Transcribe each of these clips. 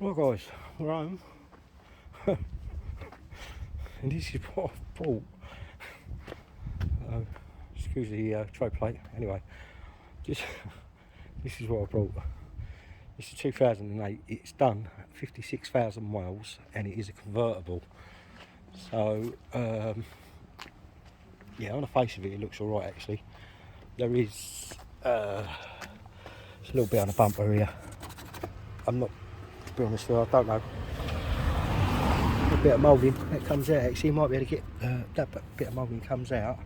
Well guys, we're home. And this is what I've bought. Excuse the tray plate. Anyway, this is what I brought. It's a 2008. It's done 56,000 miles and it is a convertible. So yeah, on the face of it, it looks alright actually. There is it's a little bit on the bumper here. I'm not, to be honest with you, I don't know. A bit of moulding that comes out. Actually, you might be able to get that bit of moulding comes out,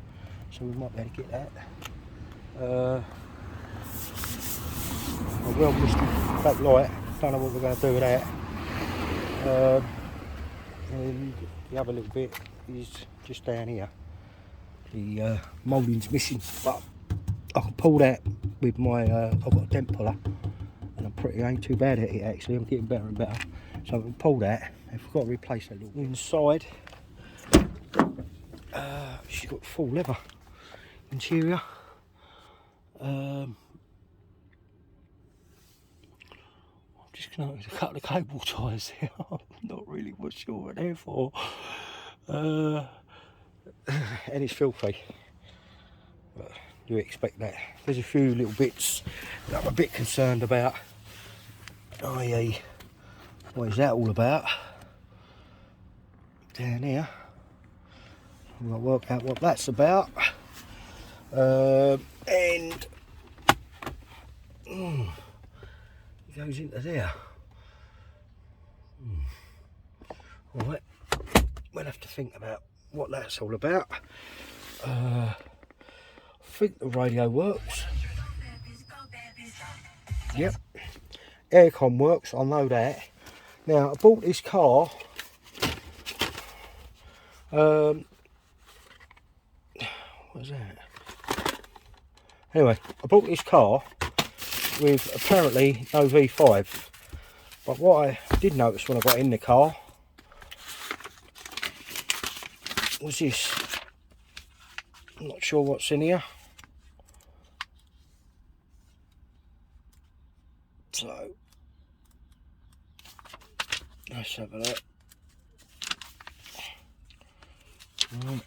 so we might be able to get that. A well misty back light. Don't know what we're going to do with that. And the other little bit is just down here. The moulding's missing, but I can pull that with my. I've got a dent puller, and I ain't too bad at it actually. I'm getting better and better. So I can pull that. If we've got to replace that little inside, she's got full leather interior. I'm just going to notice a couple of cable ties here. I'm not really sure what they're for. And it's filthy. But you expect that. There's a few little bits that I'm a bit concerned about. I.e., what is that all about? Down here. We'll work out what that's about. And it goes into there. Right, we'll have to think about what that's all about. I think the radio works. Yep. Aircon works, I know that. Now, I bought this car. What was that? Anyway, I bought this car with apparently no V5. But what I did notice when I got in the car was this. I'm not sure what's in here. So, let's have a look. Right.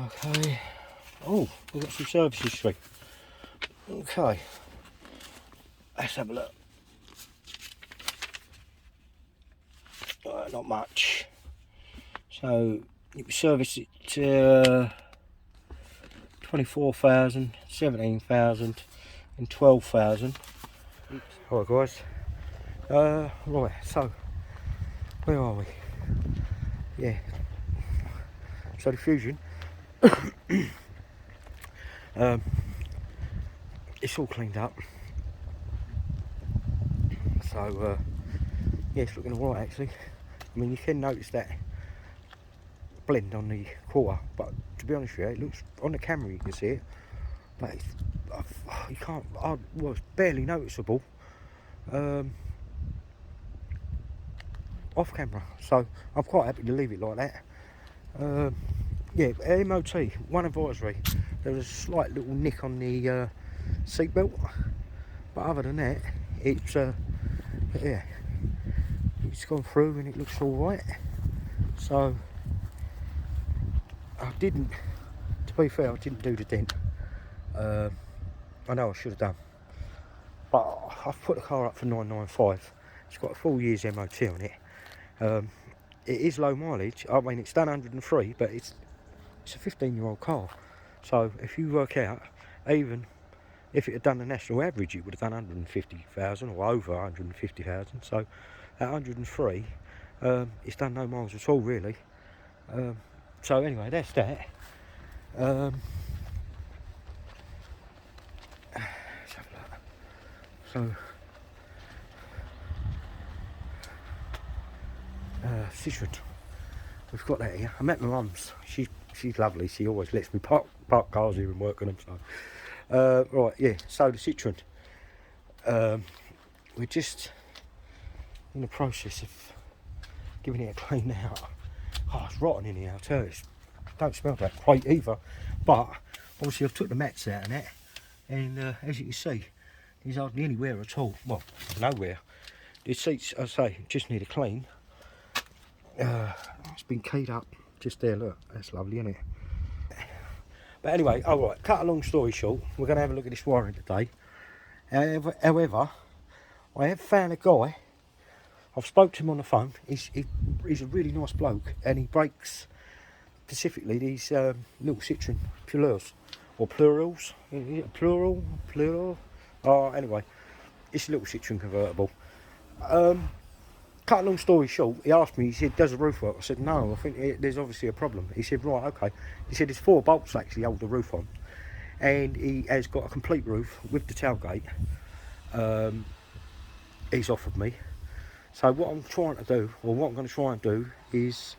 Okay. Oh, we've got some service history. Okay. Let's have a look. Not much. So, it was serviced at 24,000, 17,000 and 12,000. Alright guys. Right, so where are we? Yeah. So the Fusion. It's all cleaned up. So yeah, it's looking alright actually. I mean, you can notice that blend on the quarter, but to be honest with you, it looks on the camera you can see it, but it's, you can't. Well, it's barely noticeable off camera. So I'm quite happy to leave it like that. Yeah, MOT, one advisory. There was a slight little nick on the seat belt, but other than that, it's yeah, it's gone through and it looks all right. So I didn't, to be fair, I didn't do the dent. I know I should have done, but I've put the car up for 995. It's got a full year's MOT on it. It is low mileage. I mean, it's done 103, but it's a 15-year-old car. So if you work out, even if it had done the national average, it would have done 150,000 or over 150,000. So at 103, it's done no miles at all, really. So anyway, that's that. Let's have a look. So Citroen, we've got that here. I met my mum's. She's lovely. She always lets me park cars here and work on them. So right, yeah. So the Citroen, we're just in the process of giving it a clean out. Oh, it's rotten in here, I'll tell you. It don't smell that great either. But obviously I've took the mats out and that, and as you can see, is hardly anywhere at all. Well, nowhere. The seats, I say, just need a clean. It's been keyed up just there, look. That's lovely, isn't it? But anyway, alright, cut a long story short, we're going to have a look at this wiring today. However, I have found a guy. I've spoke to him on the phone. He's a really nice bloke, and he breaks specifically these little Citroen Plurials, or Plurials. Plural. Oh, anyway, it's a little Citroen convertible. Cut a long story short, he asked me, he said, does the roof work? I said, no, I think there's obviously a problem. He said, right, okay. He said, there's 4 bolts actually hold the roof on. And he has got a complete roof with the tailgate. He's offered me. So what I'm trying to do, or what I'm going to try and do, is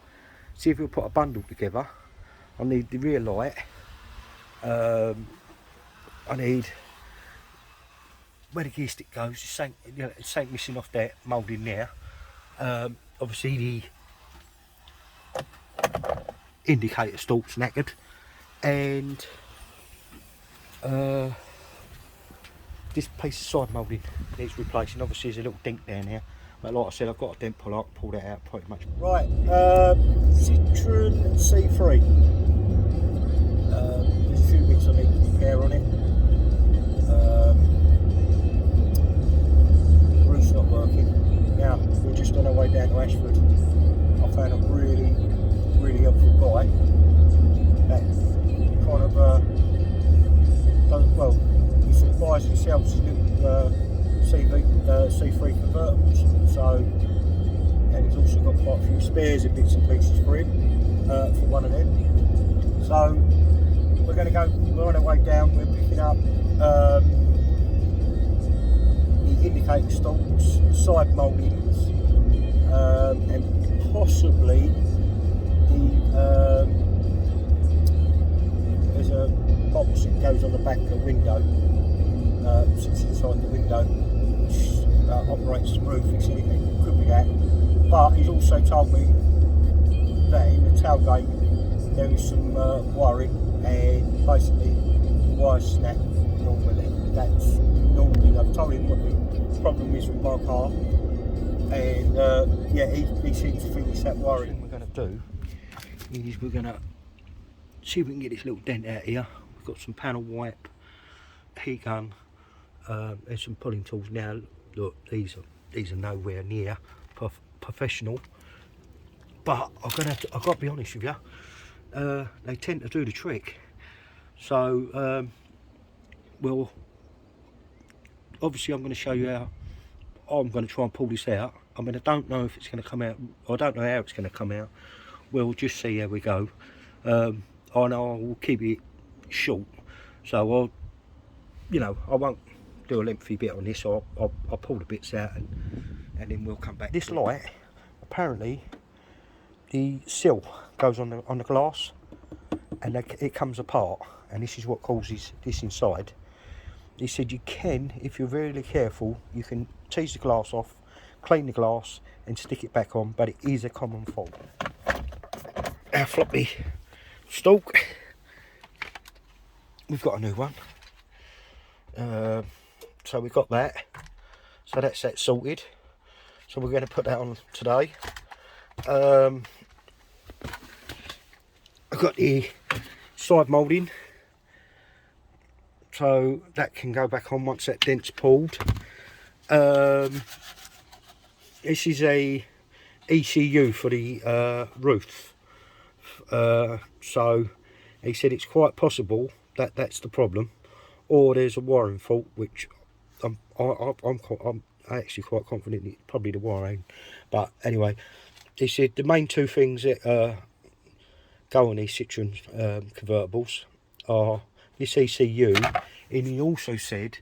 see if we'll put a bundle together. I need the rear light. I need where the gear stick goes. It's ain't missing off that moulding there. Obviously the indicator stalk's knackered, and this piece of side moulding needs replacing. Obviously there's a little dent down here, but like I said, I've got a dent pull that out pretty much. Right, Citroen C3. There's a few bits I need to repair on it. The roof's not working. Now, we're just on our way down to Ashford. I found a really, really helpful guy that kind of does, well, he sort of buys and sells his little C3 convertibles. So, and he's also got quite a few spares and bits and pieces for him, for one of them. So, we're on our way down, we're picking up the indicator stalks, side mouldings, and possibly there's a box that goes on the back of the window, sits inside the window, which operates the roof. He said it could be that, but he's also told me that in the tailgate there is some wiring, and basically the wires snap normally. That's normally, I've told him what the problem is with my car, and yeah, he seems to think it's that wiring. What we're going to do is we're going to see if we can get this little dent out here. We've got some panel wipe, heat gun, and some pulling tools. Now look, these are nowhere near professional, but I've got to be honest with you, they tend to do the trick. So well, obviously I'm going to show you how I'm going to try and pull this out. I mean, I don't know if it's going to come out, I don't know how it's going to come out. We'll just see how we go. I know I will keep it short, so I'll, I won't do a lengthy bit on this. I'll pull the bits out and then we'll come back. This light, apparently the sill goes on the glass, and it comes apart, and this is what causes this inside. He said you can, if you're really careful, you can tease the glass off, clean the glass and stick it back on, but it is a common fault. Our floppy stalk, we've got a new one, so we've got that, so that's that sorted. So we're going to put that on today. I've got the side moulding, so that can go back on once that dent's pulled. This is a ECU for the roof, so he said it's quite possible that that's the problem, or there's a wiring fault, which I'm actually quite confident it's probably the wiring. But anyway, he said the main two things that go on these Citroen convertibles are this ECU, and he also said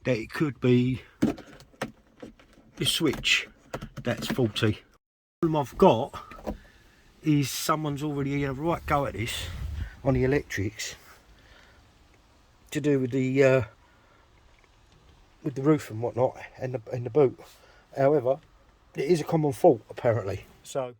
that it could be the switch that's faulty. The problem I've got is someone's already had a right go at this on the electrics to do with the roof and whatnot, and the boot. However, it is a common fault apparently. So